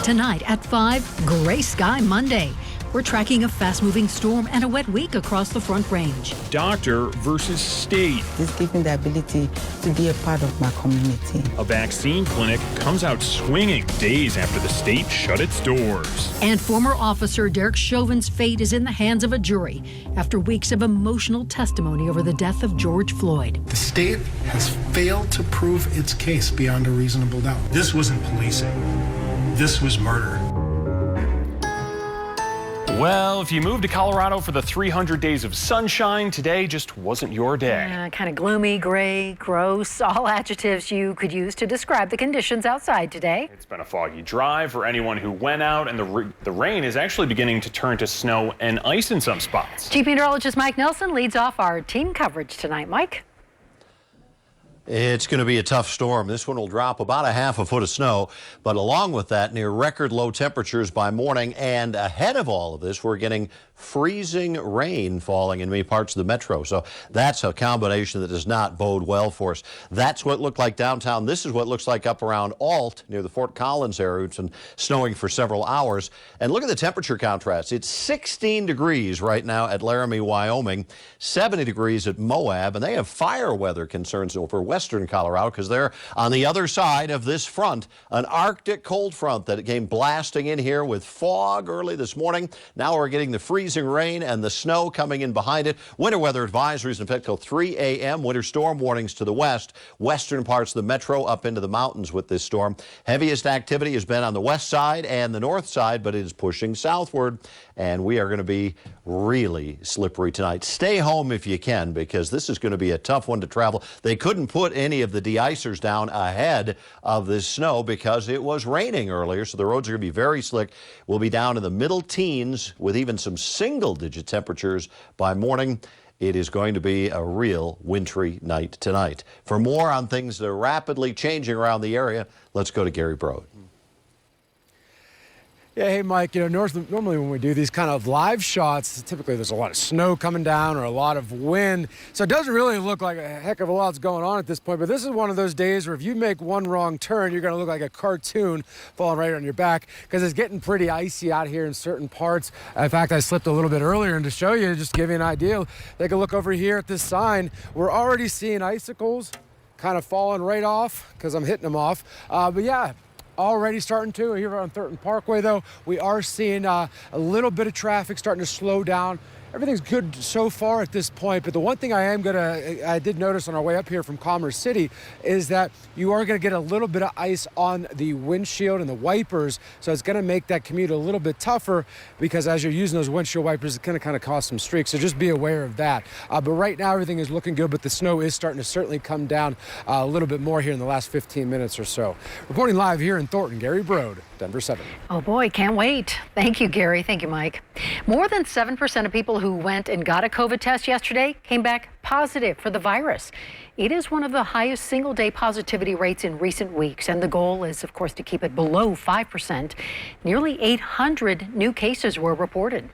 Tonight at 5, Gray Sky Monday. We're tracking a fast-moving storm and a wet week across the Front Range. Doctor versus state. This gives me the ability to be a part of my community. A vaccine clinic comes out swinging days after the state shut its doors. And former officer Derek Chauvin's fate is in the hands of a jury after weeks of emotional testimony over the death of George Floyd. The state has failed to prove its case beyond a reasonable doubt. This wasn't policing. This was murder. Well, if you moved to Colorado for the 300 days of sunshine, today just wasn't your day. Kind of gloomy, gray, gross, all adjectives you could use to describe the conditions outside today. It's been a foggy drive for anyone who went out, and the rain is actually beginning to turn to snow and ice in some spots. Chief Meteorologist Mike Nelson leads off our team coverage tonight. Mike? It's going to be a tough storm. This one will drop about a half a foot of snow, but along with that, near record low temperatures by morning, and ahead of all of this, we're getting freezing rain falling in many parts of the metro. So that's a combination that does not bode well for us. That's what it looked like downtown. This is what it looks like up around Alt near the Fort Collins area. It's been snowing for several hours. And look at the temperature contrast. It's 16 degrees right now at Laramie, Wyoming, 70 degrees at Moab, and they have fire weather concerns over western Colorado because they're on the other side of this front, an Arctic cold front that came blasting in here with fog early this morning. Now we're getting the freezing rain and the snow coming in behind it. Winter weather advisories in effect till 3 a.m. Winter storm warnings to the west, western parts of the metro up into the mountains with this storm. Heaviest activity has been on the west side and the north side, but it is pushing southward, and we are going to be really slippery tonight. Stay home if you can, because this is going to be a tough one to travel. They couldn't put any of the de-icers down ahead of this snow because it was raining earlier, so the roads are going to be very slick. We'll be down in the middle teens with even some single-digit temperatures by morning. It is going to be a real wintry night tonight. For more on things that are rapidly changing around the area, let's go to Gary Brode. Yeah, hey, Mike, normally when we do these kind of live shots, typically there's a lot of snow coming down or a lot of wind. So it doesn't really look like a heck of a lot's going on at this point. But this is one of those days where if you make one wrong turn, you're going to look like a cartoon falling right on your back because it's getting pretty icy out here in certain parts. In fact, I slipped a little bit earlier, and to show you, just to give you an idea, take a look over here at this sign. We're already seeing icicles kind of falling right off because I'm hitting them off. But yeah, already starting to. Here on Thurton Parkway, though, we are seeing a little bit of traffic starting to slow down. Everything's good so far at this point, but the one thing I did notice on our way up here from Commerce City is that you are going to get a little bit of ice on the windshield and the wipers, so it's going to make that commute a little bit tougher because as you're using those windshield wipers, it's going to kind of cause some streaks, so just be aware of that. But right now, everything is looking good, but the snow is starting to certainly come down a little bit more here in the last 15 minutes or so. Reporting live here in Thornton, Gary Brode, Denver7. Oh boy, can't wait. Thank you, Gary. Thank you, Mike. More than 7% of people who went and got a COVID test yesterday came back positive for the virus. It is one of the highest single-day positivity rates in recent weeks, and the goal is, of course, to keep it below 5%. Nearly 800 new cases were reported.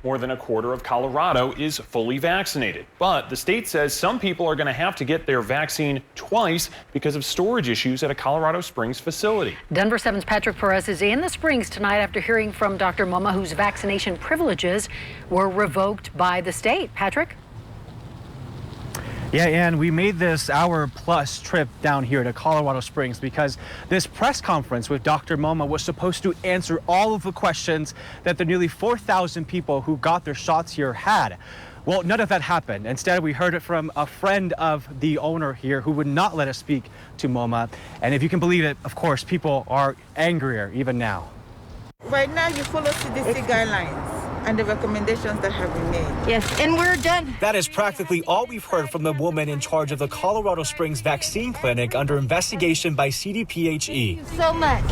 More than a quarter of Colorado is fully vaccinated, but the state says some people are going to have to get their vaccine twice because of storage issues at a Colorado Springs facility. Denver7's PATTRIK Perez is in the Springs tonight after hearing from Dr. Moma, whose vaccination privileges were revoked by the state. PATTRIK? Yeah, and we made this hour-plus trip down here to Colorado Springs because this press conference with Dr. Moma was supposed to answer all of the questions that the nearly 4,000 people who got their shots here had. Well, none of that happened. Instead, we heard it from a friend of the owner here who would not let us speak to Moma. And if you can believe it, of course, people are angrier even now. Right now, you follow CDC guidelines and the recommendations that have been made. Yes, and we're done. That is practically all we've heard from the woman in charge of the Colorado Springs vaccine clinic under investigation by CDPHE. Thank you so much.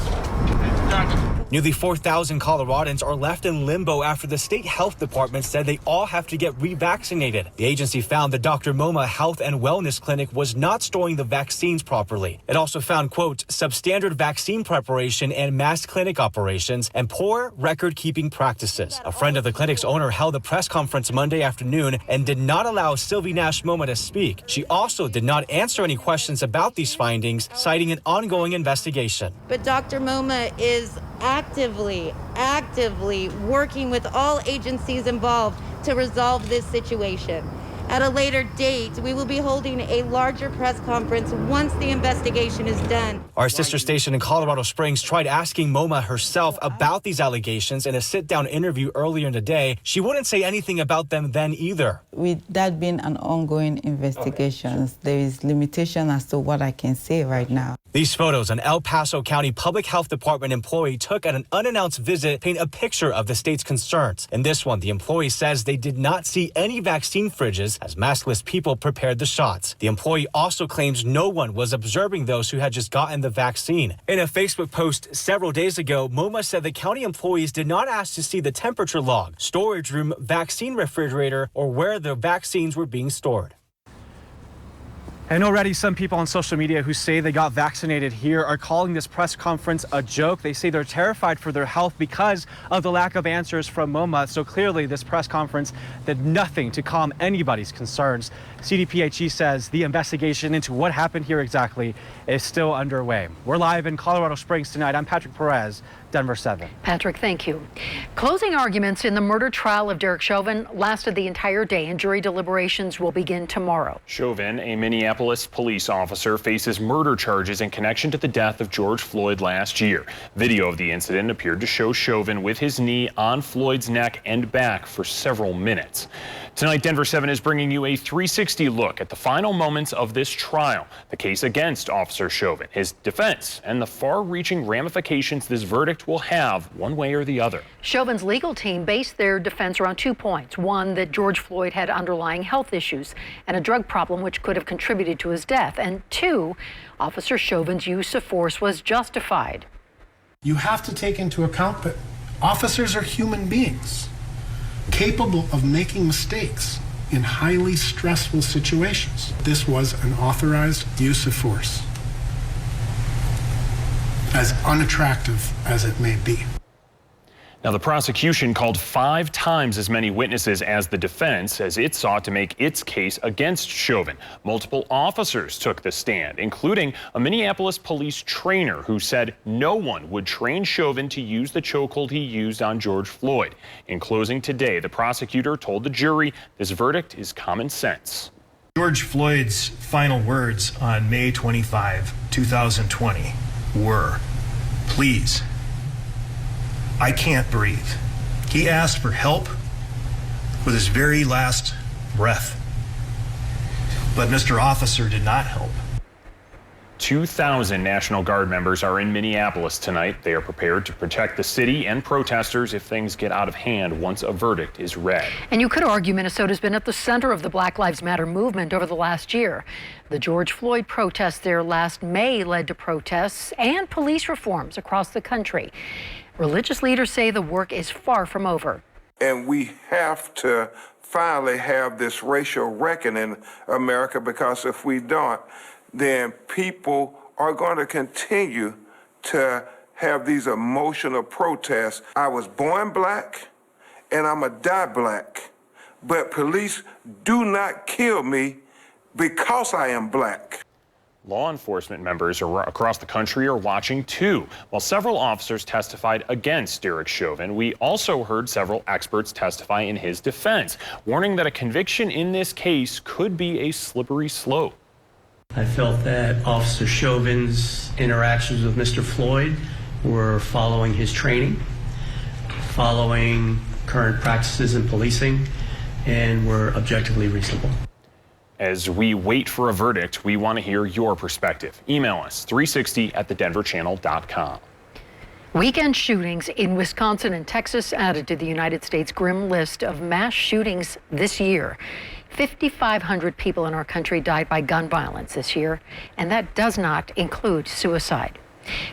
Nearly 4,000 Coloradans are left in limbo after the state health department said they all have to get revaccinated. The agency found the Dr. Moma Health and Wellness Clinic was not storing the vaccines properly. It also found, quote, substandard vaccine preparation and mass clinic operations and poor record-keeping practices. A friend of the clinic's owner held a press conference Monday afternoon and did not allow Sylvie Nash Moma to speak. She also did not answer any questions about these findings, citing an ongoing investigation. But Dr. Moma is actively working with all agencies involved to resolve this situation. At a later date, we will be holding a larger press conference once the investigation is done. Our sister station in Colorado Springs tried asking MoMA herself about these allegations in a sit-down interview earlier in the day. She wouldn't say anything about them then either. With that being an ongoing investigation, there is limitation as to what I can say right now. These photos an El Paso County Public Health Department employee took at an unannounced visit paint a picture of the state's concerns. In this one, the employee says they did not see any vaccine fridges as maskless people prepared the shots. The employee also claims no one was observing those who had just gotten the vaccine. In a Facebook post several days ago, MoMA said the county employees did not ask to see the temperature log, storage room, vaccine refrigerator, or where the vaccines were being stored. And already some people on social media who say they got vaccinated here are calling this press conference a joke. They say they're terrified for their health because of the lack of answers from MoMA. So clearly this press conference did nothing to calm anybody's concerns. CDPHE says the investigation into what happened here exactly is still underway. We're live in Colorado Springs tonight. I'm Patrick Perez, Denver7. Patrick, thank you. Closing arguments in the murder trial of Derek Chauvin lasted the entire day, and jury deliberations will begin tomorrow. Chauvin, a Minneapolis police officer, faces murder charges in connection to the death of George Floyd last year. Video of the incident appeared to show Chauvin with his knee on Floyd's neck and back for several minutes. Tonight, Denver7 is bringing you a 360 look at the final moments of this trial, the case against Officer Chauvin, his defense, and the far-reaching ramifications this verdict will have one way or the other. Chauvin's legal team based their defense around 2 points. One, that George Floyd had underlying health issues and a drug problem which could have contributed to his death. And two, Officer Chauvin's use of force was justified. You have to take into account that officers are human beings, capable of making mistakes in highly stressful situations. This was an authorized use of force, as unattractive as it may be. Now, the prosecution called 5 times as many witnesses as the defense as it sought to make its case against Chauvin. Multiple officers took the stand, including a Minneapolis police trainer who said no one would train Chauvin to use the chokehold he used on George Floyd. In closing today, the prosecutor told the jury this verdict is common sense. George Floyd's final words on May 25, 2020 were, "Please, I can't breathe." He asked for help with his very last breath. But Mr. Officer did not help. 2,000 National Guard members are in Minneapolis tonight. They are prepared to protect the city and protesters if things get out of hand once a verdict is read. And you could argue Minnesota's been at the center of the Black Lives Matter movement over the last year. The George Floyd protests there last May led to protests and police reforms across the country. Religious leaders say the work is far from over. And we have to finally have this racial reckoning in America, because if we don't, then people are going to continue to have these emotional protests. I was born black and I'm gonna die black, but police do not kill me because I am black. Law enforcement members across the country are watching too. While several officers testified against Derek Chauvin, we also heard several experts testify in his defense, warning that a conviction in this case could be a slippery slope. I felt that Officer Chauvin's interactions with Mr. Floyd were following his training, following current practices in policing, and were objectively reasonable. As we wait for a verdict, we want to hear your perspective. Email us 360@thedenverchannel.com. Weekend shootings in Wisconsin and Texas added to the United States' grim list of mass shootings this year. 5,500 people in our country died by gun violence this year, and that does not include suicide.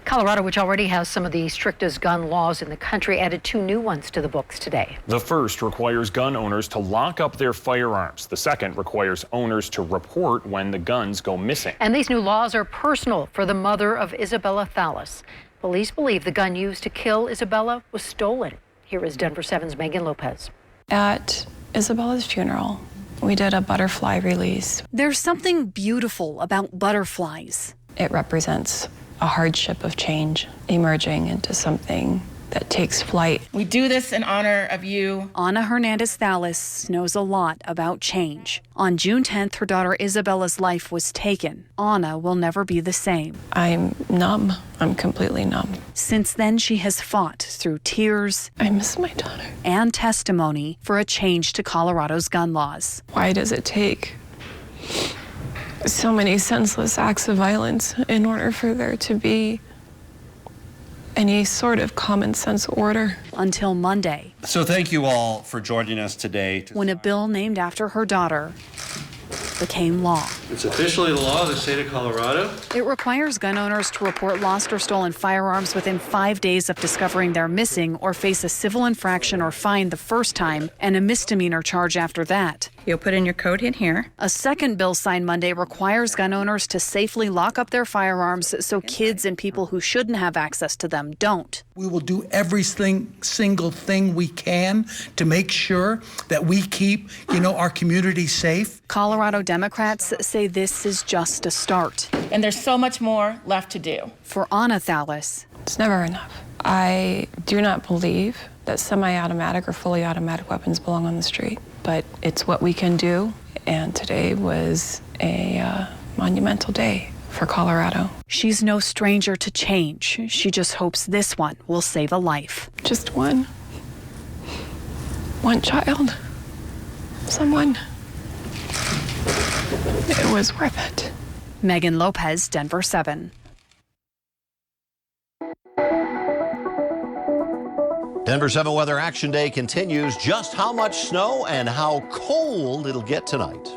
Colorado, which already has some of the strictest gun laws in the country, added 2 new ones to the books today. The first requires gun owners to lock up their firearms. The second requires owners to report when the guns go missing. And these new laws are personal for the mother of Isabella Thallas. Police believe the gun used to kill Isabella was stolen. Here is Denver7's Megan Lopez. At Isabella's funeral, we did a butterfly release. There's something beautiful about butterflies. It represents a hardship of change emerging into something that takes flight. We do this in honor of you. Anna Hernandez-THALLAS knows a lot about change. On June 10th, her daughter Isabella's life was taken. Anna will never be the same. I'm numb. I'm completely numb. Since then, she has fought through tears. I miss my daughter. And testimony for a change to Colorado's gun laws. Why does it take so many senseless acts of violence in order for there to be any sort of common sense order? Until Monday. So thank you all for joining us today. When a bill named after her daughter became law. It's officially the law of the state of Colorado. It requires gun owners to report lost or stolen firearms within 5 days of discovering they're missing, or face a civil infraction or fine the first time and a misdemeanor charge after that. You'll put in your code in here. A second bill signed Monday requires gun owners to safely lock up their firearms so kids and people who shouldn't have access to them don't. We will do every single thing we can to make sure that we keep, our community safe. Colorado Democrats say this is just a start. And there's so much more left to do. For Anna Thallas, it's never enough. I do not believe that semi-automatic or fully automatic weapons belong on the street, but it's what we can do. And today was a monumental day for Colorado. She's no stranger to change. She just hopes this one will save a life. Just one child, someone. It was worth it. Megan Lopez, Denver7. Denver7 Weather Action Day continues. Just how much snow and how cold it'll get tonight.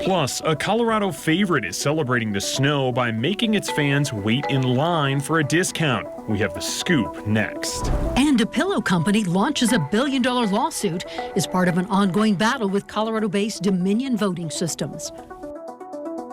Plus, a Colorado favorite is celebrating the snow by making its fans wait in line for a discount. We have the scoop next. And a pillow company launches a $1 billion lawsuit as part of an ongoing battle with Colorado-based Dominion Voting Systems.